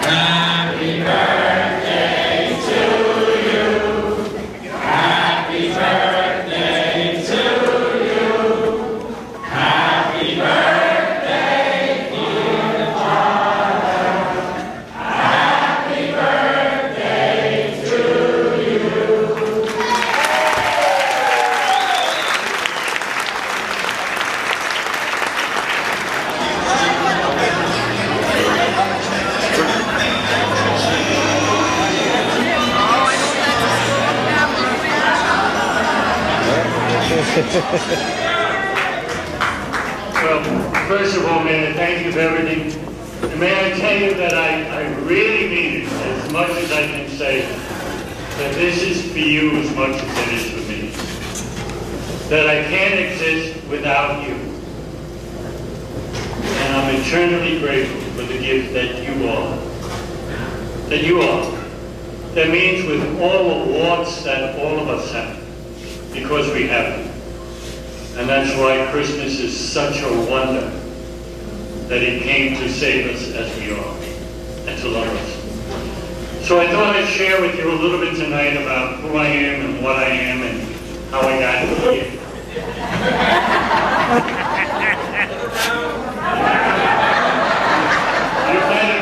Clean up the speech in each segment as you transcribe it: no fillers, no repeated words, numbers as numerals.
Happy birthday to you. Happy birthday to you. Happy birthday, dear Father. Happy birthday to you. Well, first of all, may I thank you for everything. And may I tell you that I really mean it, as much as I can say, that this is for you as much as it is for me. That I can't exist without you. And I'm eternally grateful for the gift that you are. That you are. That means with all the warts that all of us have, because we have them. And that's why Christmas is such a wonder, that He came to save us as we are, and to love us. So I thought I'd share with you a little bit tonight about who I am and what I am and how I got here. You better.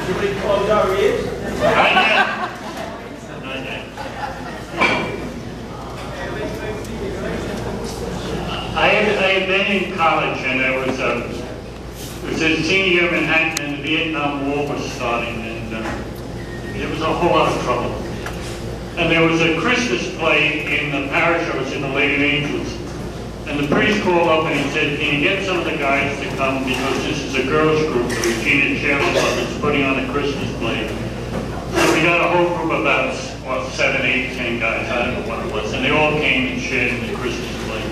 Somebody close our ears? Not yet. Not yet. I had been in college, and I was a senior year in Manhattan, and the Vietnam War was starting, and there was a whole lot of trouble. And there was a Christmas play in the parish I was in, the Lady of Angels. And the priest called up and he said, can you get some of the guys to come, because this is a girls' group, the Regina Channel Club is putting on a Christmas play. So we got a whole group of about, 7, 8, 10 guys, I don't know what it was, and they all came and shared in the Christmas play.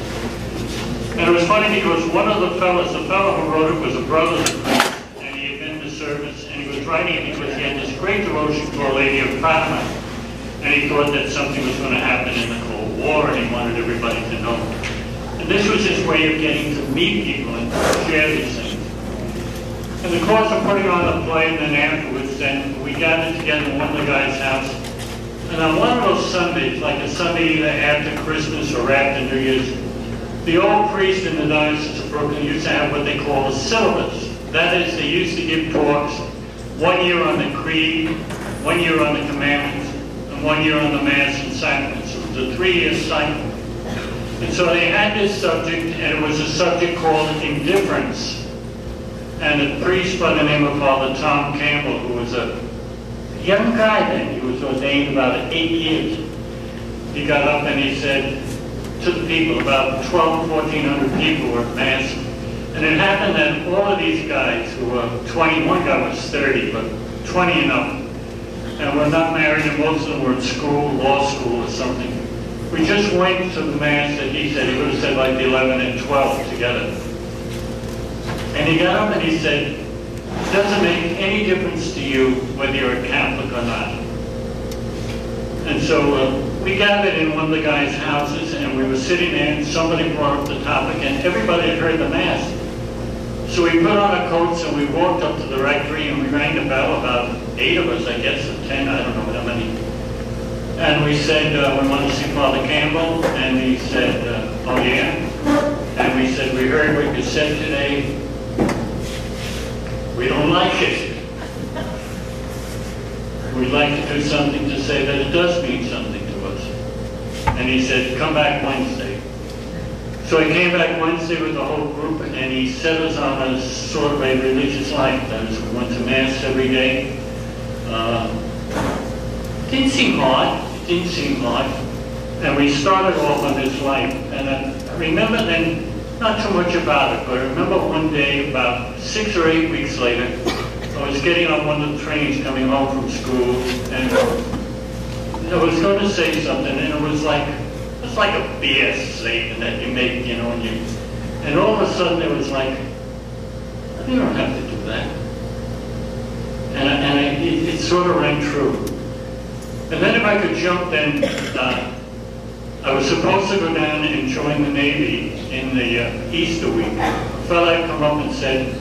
And it was funny because one of the fellow who wrote it was a brother of the priest, and he had been to service, and he was writing it because he had this great devotion to Our Lady of Fatima, and he thought that something was going to happen in the Cold War, and he wanted everybody to know. And this was his way of getting to meet people and share these things. In the course of putting on the play, and then afterwards, then we gathered together in one of the guys' house. And on one of those Sundays, like a Sunday either after Christmas or after New Year's, the old priest in the Diocese of Brooklyn used to have what they call a syllabus. That is, they used to give talks 1 year on the Creed, 1 year on the Commandments, and 1 year on the Mass and Sacraments. It was a 3-year cycle. And so they had this subject, and it was a subject called indifference. And a priest by the name of Father Tom Campbell, who was a young guy then, he was ordained about 8 years. He got up and he said to the people, about 1,200, 1,400 people were at Mass. And it happened that all of these guys who were 20, one guy was 30, but 20 and up, and were not married, and most of them were at school, law school or something. We just went to the Mass that he said. He would have said like the 11 and 12 together. And he got up and he said, it doesn't make any difference to you whether you're a Catholic or not. And so we gathered in one of the guys' houses, and we were sitting there, and somebody brought up the topic, and everybody had heard the Mass. So we put on our coats and we walked up to the rectory, and we rang the bell, about 8 of us, I guess, or 10, I don't know how many. And we said, we want to see Father Campbell, and he said, oh yeah. And we said, we heard what you said today. We don't like it. We'd like to do something to say that it does mean something to us. And he said, come back Wednesday. So he came back Wednesday with the whole group, and he set us on a sort of a religious life. That is, we went to Mass every day. Didn't seem hard. It didn't seem hard. And we started off on this life. And I remember then, not too much about it, but I remember one day, about 6 or 8 weeks later, I was getting on one of the trains coming home from school, and I was going to say something, and it was like a BS statement that you make, you know, and all of a sudden it was like, you don't have to do that. And it sort of rang true. And then if I could jump then, I was supposed to go down and join the Navy in the Easter week. A fella had come up and said,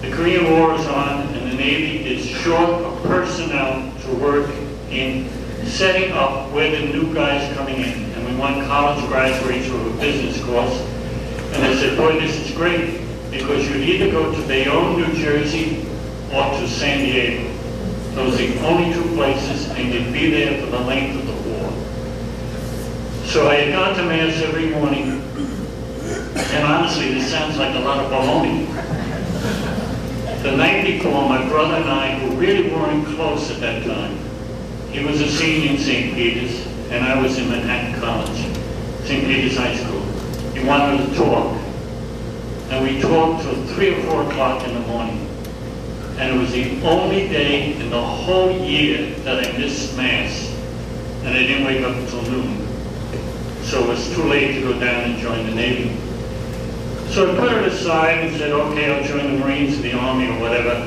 the Korean War is on and the Navy is short of personnel to work in setting up where the new guys coming in. And we want college graduates who have a business course. And I said, boy, this is great, because you'd either go to Bayonne, New Jersey, or to San Diego. Those are the only two places, and you'd be there for the length of the war. So I had gone to Mass every morning, and honestly, this sounds like a lot of baloney. The night before, my brother and I, who really weren't close at that time, he was a senior in St. Peter's, and I was in Manhattan College, St. Peter's High School. He wanted to talk, and we talked till 3 or 4 o'clock in the morning. And it was the only day in the whole year that I missed Mass, and I didn't wake up until noon. So it was too late to go down and join the Navy. So I put it aside and said, okay, I'll join the Marines or the Army or whatever.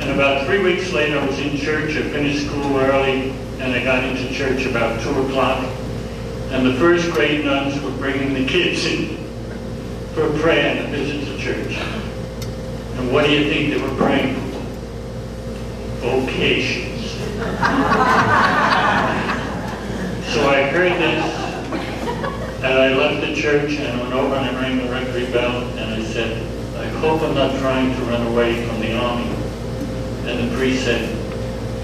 And about 3 weeks later, I was in church. I finished school early, and I got into church about 2 o'clock. And the first grade nuns were bringing the kids in for a prayer and a visit to church. And what do you think they were praying for? Vocations. So I heard this, and I left the church and went over and I rang the rectory bell, and I said, I hope I'm not trying to run away from the Army. And the priest said,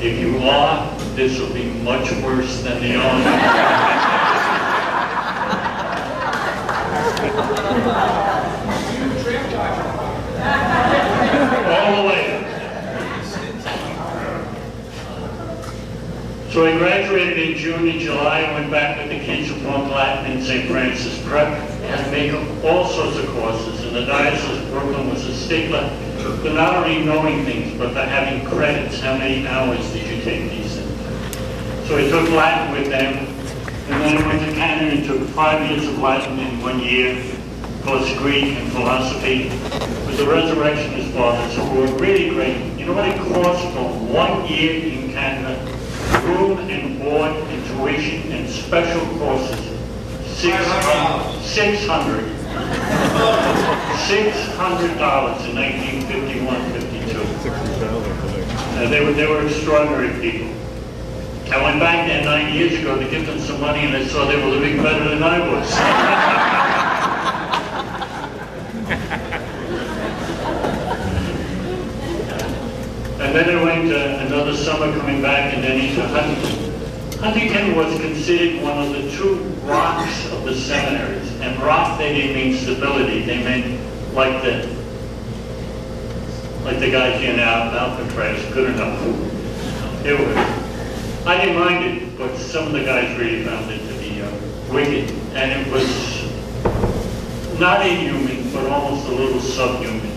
if you are, this will be much worse than the Army. All the way. So I graduated in June and July. I went back with the kids who taught Latin in St. Francis Prep. Had to make up all sorts of courses, and the Diocese of Brooklyn was a stickler for not only knowing things, but for having credits. How many hours did you take these things? So I took Latin with them, and then I went to Canada and took 5 years of Latin in 1 year, plus Greek and philosophy, with the Resurrectionist Fathers, who were really great. You know what it cost for 1 year in Canada? Room and board and tuition and special courses. $600 in 1951-52. They were extraordinary people. I went back there 9 years ago to give them some money, and I saw they were living better than I was. And then I went another summer coming back, and then into Huntington. Huntington was considered one of the 2 rocks of the seminaries. And rock, they didn't mean stability. They meant like the guys here now, Alcatraz, good enough. It was. I didn't mind it, but some of the guys really found it to be wicked. And it was not inhuman, but almost a little subhuman.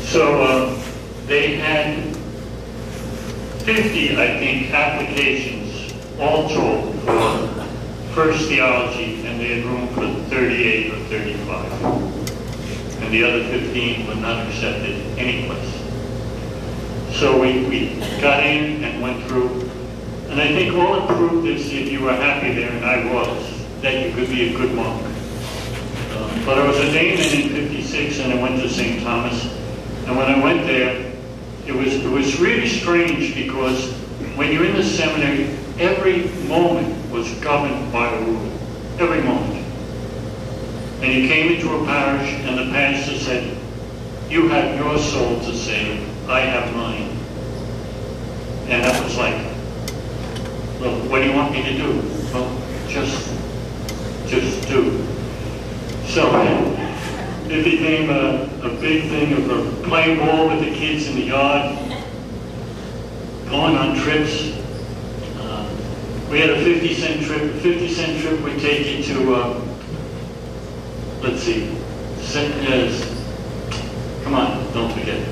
So they had 50, I think, applications, all told, for first theology, and they had room for 38 or 35. And the other 15 were not accepted anyplace. So we got in and went through, and I think all it proved is, if you were happy there, and I was, that you could be a good monk. But I was ordained in 56, and I went to St. Thomas. And when I went there, it was really strange, because when you're in the seminary, every moment was governed by a rule. Every moment. And you came into a parish, and the pastor said, you have your soul to save, I have mine. And that was like, look, what do you want me to do? Well, just do. So it became a big thing of playing ball with the kids in the yard, going on trips. We had a 50-cent trip. A 50-cent trip would take you to, let's see, come on, don't forget.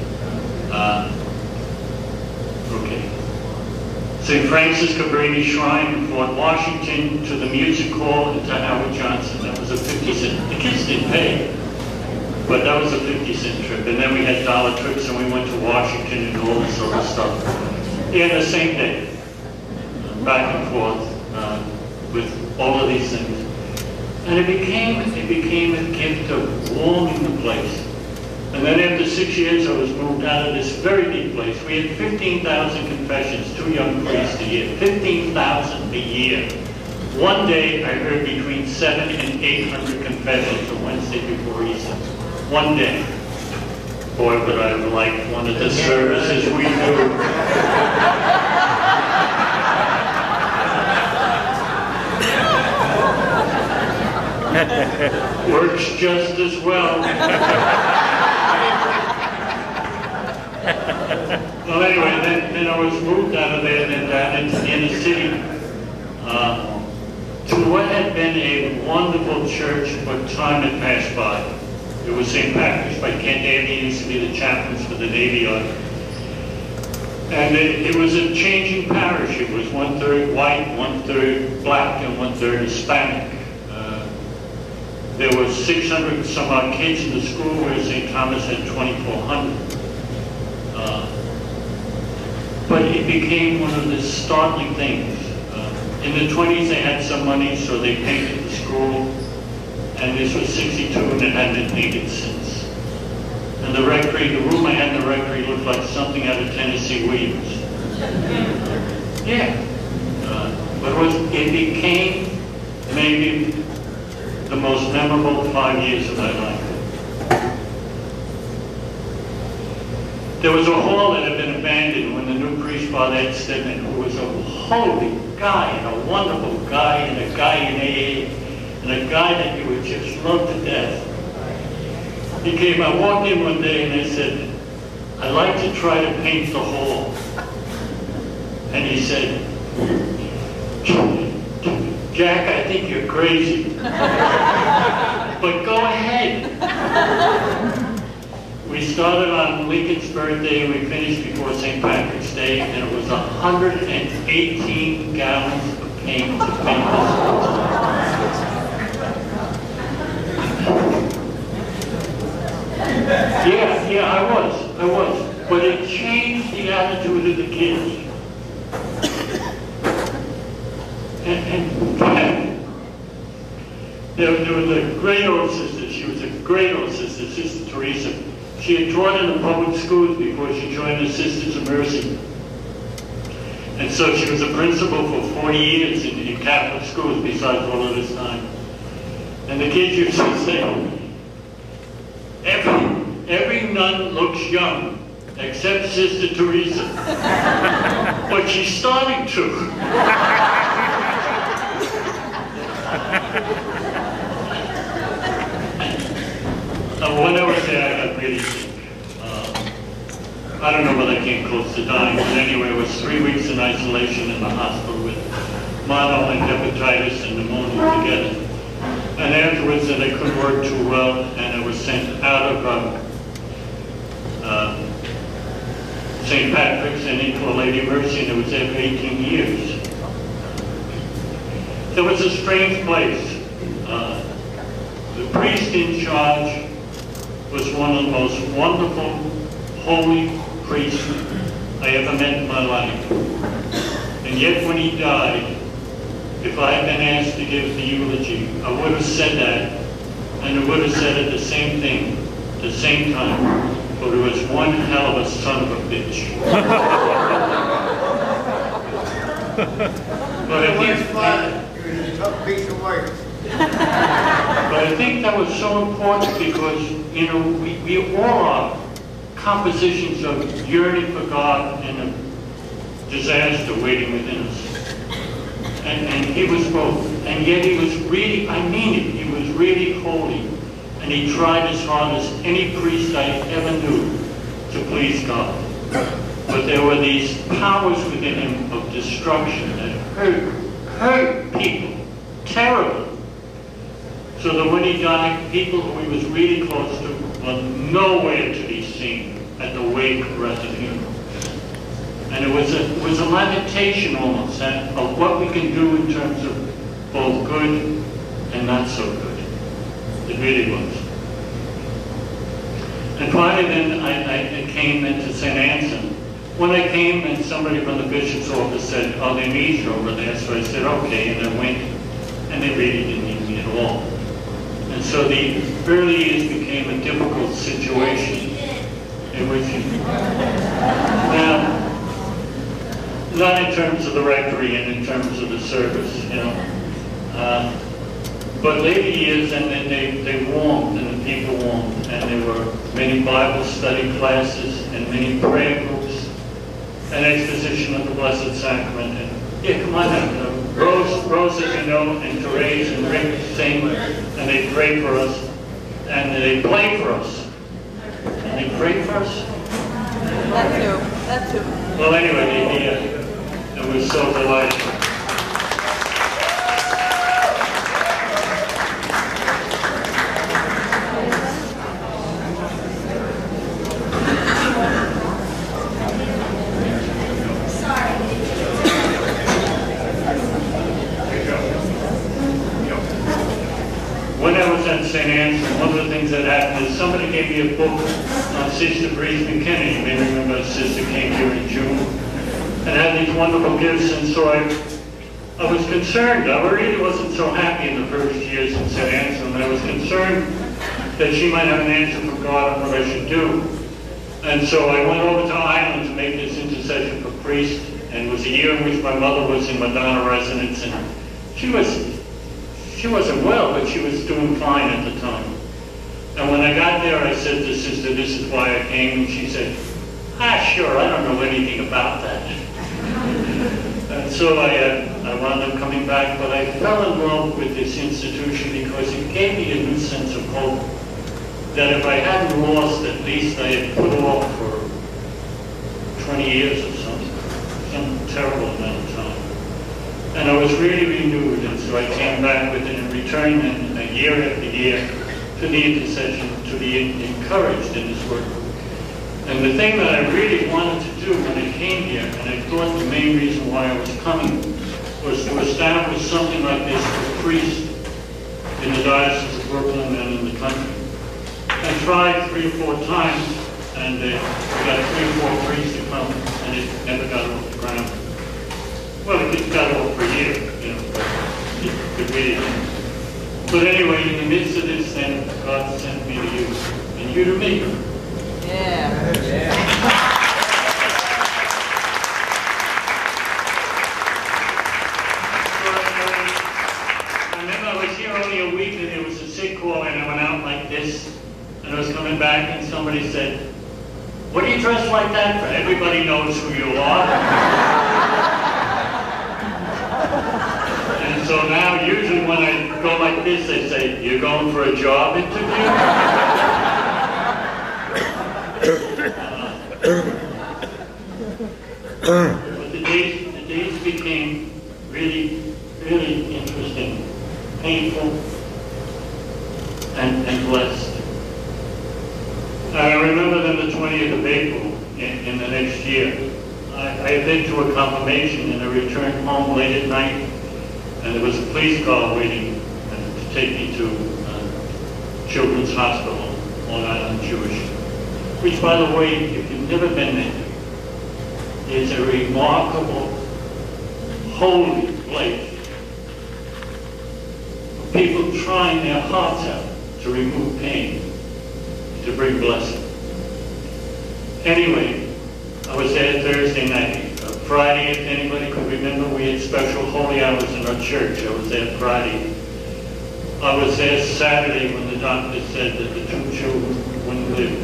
Okay. St. Francis Cabrini Shrine in Fort Washington, to the Music Hall, and to Howard Johnson. That was a 50-cent. The kids didn't pay, but that was a 50-cent trip. And then we had dollar trips, and we went to Washington and all this other stuff. Yeah, the same day, back and forth with all of these things. And it became a gift of warming the place. And then after 6 years, I was moved out of this very deep place. We had 15,000 confessions, 2 young priests a year, 15,000 a year. One day, I heard between 700 and 800 confessions on Wednesday before Easter. One day. Boy, would I have liked one of the services we do. Works just as well. Well, anyway, then I was moved out of there and down into the inner city to what had been a wonderful church, but time had passed by. It was St. Patrick's by Kent Davey, used to be the chaplains for the Navy Yard. And it was a changing parish. It was 1/3 white, 1/3 black, and 1/3 Hispanic. There were 600 some odd kids in the school, where St. Thomas had 2,400. But it became one of the startling things. In the 20s, they had some money, so they painted the school. And this was 62, and it hadn't been painted since. And the rectory, the room I had in the rectory looked like something out of Tennessee Williams. Yeah. But it became maybe the most memorable 5 years of my life. There was a hall that had been abandoned when the new priest, Father Ed Stedman, who was a holy guy and a wonderful guy and a guy in AA and a guy that you would just love to death. He came, I walked in one day and I said, I'd like to try to paint the hall. And he said, Jack, I think you're crazy. But go ahead. We started on Lincoln's birthday and we finished before St. Patrick's Day, and it was 118 gallons of paint to paint this whole. Yeah, I was. But it changed the attitude of the kids. And there was a great old sister. She was a great old sister, Sister Teresa. She had taught in the public schools before she joined the Sisters of Mercy. And so she was a principal for 40 years in Catholic schools besides all of this time. And the kids used to say, every nun looks young, except Sister Teresa. But she's starting to. When I was there, I got really sick. I don't know whether I came close to dying, but anyway, it was 3 weeks in isolation in the hospital with mono and hepatitis and pneumonia together. And afterwards, I couldn't work too well, and I was sent out of St. Patrick's and into a Lady of Mercy, and I was there for 18 years. It was a strange place. The priest in charge was one of the most wonderful, holy priests I ever met in my life. And yet when he died, if I had been asked to give the eulogy, I would have said that, and I would have said it the same thing, at the same time, but it was one hell of a son of a bitch. But I think, but I think that was so important because, you know, we all are compositions of yearning for God and a disaster waiting within us. And he was both. And yet he was really, I mean it, he was really holy. And he tried as hard as any priest I ever knew to please God. But there were these powers within him of destruction that hurt people terribly. So that when he died, people who he was really close to were nowhere to be seen at the wake or at the funeral. And it was a lamentation almost of what we can do in terms of both good and not so good. It really was. And finally then I came into St. Anselm. When I came and somebody from the bishop's office said, oh, their knees are over there, so I said, okay, and I went. and they really didn't need me at all. And so the early years became a difficult situation in which, now, not in terms of the rectory and in terms of the service, you know, but later years, and then they warmed, and the people warmed, and there were many Bible study classes and many prayer groups and exposition of the Blessed Sacrament. And yeah, come on now. Rose, as you know, and Therese and Rick sing, and they pray for us, and they play for us. And they pray for us? That too. Well, anyway, it was so delightful. St. Anne's, one of the things that happened is somebody gave me a book on Sister Breeze McKinney. You may remember Sister came here in June and had these wonderful gifts, and so I was concerned. I really wasn't so happy in the first years in St. Anne's, and I was concerned that she might have an answer from God on what I should do. And so I went over to Ireland to make this intercession for priests, and it was a year in which my mother was in Madonna residence, and she wasn't well, but she was doing fine at the time. And when I got there, I said to Sister, this is why I came, and she said, sure, I don't know anything about that. And so I wound up coming back, but I fell in love with this institution because it gave me a new sense of hope that if I hadn't lost, at least I had put off for 20 years or something, some terrible amount of time. And I was really renewed, and so I came back with it and returned year after year to the intercession, to be encouraged in this work. And the thing that I really wanted to do when I came here, and I thought the main reason why I was coming, was to establish something like this for priests in the Diocese of Brooklyn and in the country. I tried 3 or 4 times, and we got 3 or 4 priests to come, and it never got off the ground. Well, it got off for a year, you know, but it really didn't. But anyway, in the midst of this, then, God sent me to you, and you to me. Yeah. I remember I was here only a week, and there was a sick call, and I went out like this, and I was coming back, and somebody said, "What are you dressed like that for? Everybody knows who you are." And so now, usually when I go like this, they say, "You're going for a job interview?" But the days became really, really interesting, painful, and blessed. And I remember then the 20th of April in the next year. I had been to a confirmation, and I returned home late at night, and there was a police car waiting to take me to Children's Hospital, Long Island Jewish, which, by the way, if you've never been there, is a remarkable, holy place. People trying their hearts out to remove pain, to bring blessing. Anyway, I was there Thursday night. Friday, if anybody could remember, we had special holy hours in our church. I was there Friday. I was there Saturday when the doctor said that the 2 children wouldn't live.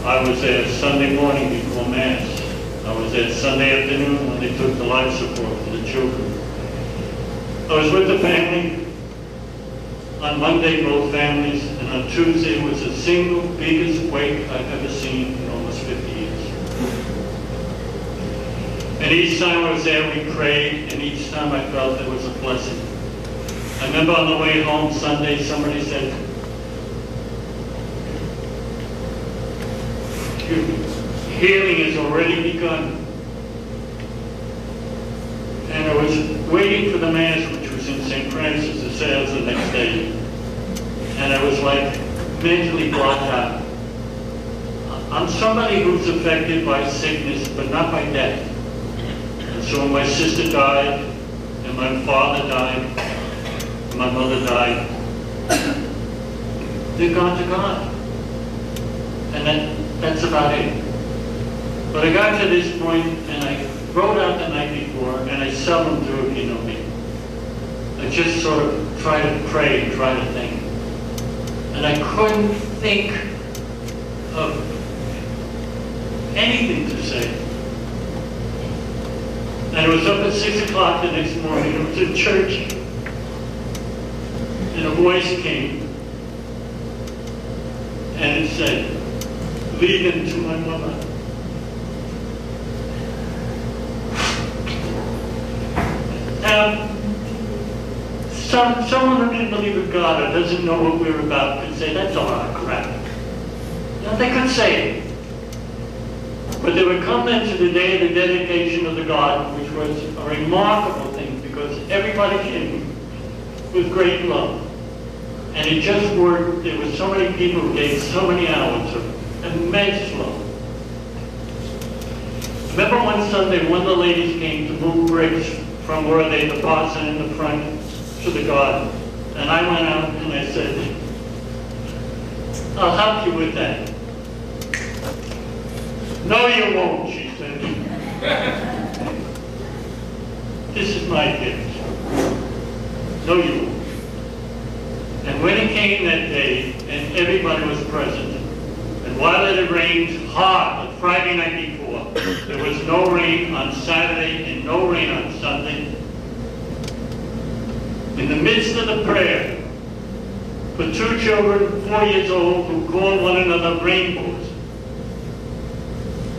I was there Sunday morning before Mass. I was there Sunday afternoon when they took the life support for the children. I was with the family. On Monday, both families, and on Tuesday was the single biggest wake I've ever seen in almost 50 years. And each time I was there, we prayed, and each time I felt there was a blessing. I remember on the way home Sunday, somebody said, "Healing has already begun." And I was waiting for the Mass, which was in St. Francis de Sales the next day. And I was like mentally blocked out. I'm somebody who's affected by sickness, but not by death. And so when my sister died, and my father died, when my mother died. They're gone to God. And that's about it. But I got to this point, and I wrote out the night before, and I seldom do, if you know me. I just sort of try to pray and try to think. And I couldn't think of anything to say. And it was up at 6 o'clock the next morning. It was at church. And a voice came. And it said, "Lead him to my mother." Now, someone who didn't believe in God or doesn't know what we're about could say, "That's a lot of crap." Now, they could say it. But they would come into the day of the dedication of the garden, which was a remarkable thing because everybody came with great love. And it just worked. There were so many people who gave so many hours of immense love. I remember one Sunday, one of the ladies came to move bricks from where they deposited in the front to the garden. And I went out and I said, "I'll help you with that." "No, you won't," she said. "This is my gift." "No, you won't." And when it came that day, and everybody was present, and while it had rained hard the Friday night before, there was no rain on Saturday and no rain on Sunday. In the midst of the prayer, for two children, 4 years old, who called one another rainbows,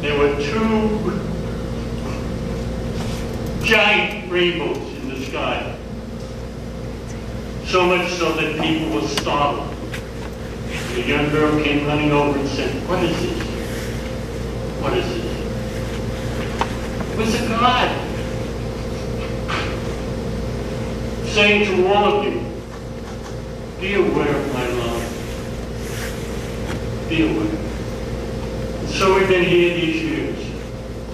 there were two giant rainbows in the sky. So much so that people were startled. A young girl came running over and said, "What is this? What is this?" It was a God saying to all of you, be aware of my love. Be aware. And so we've been here these years,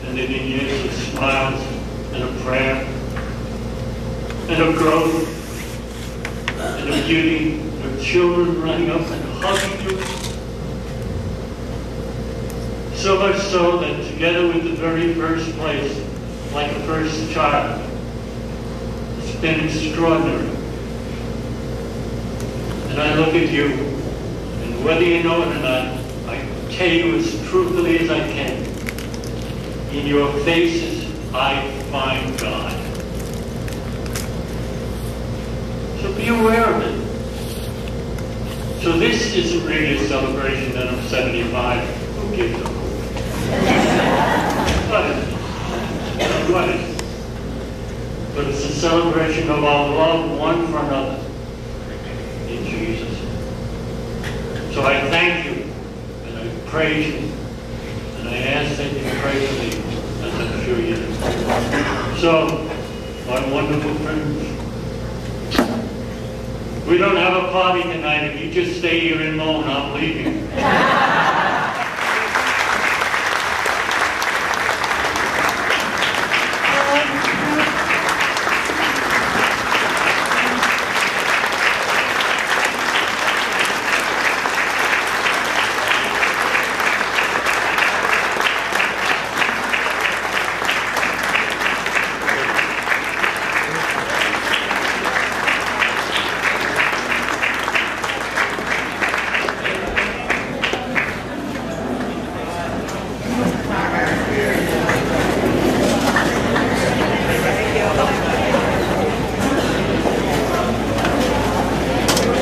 and they've been years of smiles and of prayer and of growth and of beauty, of children running up and hugging you. So much so that together with the very first place, like a first child, it's been extraordinary. And I look at you, and whether you know it or not, I tell you as truthfully as I can, in your faces I find God. So be aware of it. So this isn't really a celebration that I'm 75. Who gives a hoot? What is it? What is it? But it's a celebration of our love one for another in Jesus. So I thank you, and I praise you, and I ask that you pray for me, as I'm sure you do. So, my wonderful friends, we don't have a party tonight. If you just stay here and moan, I'm leaving.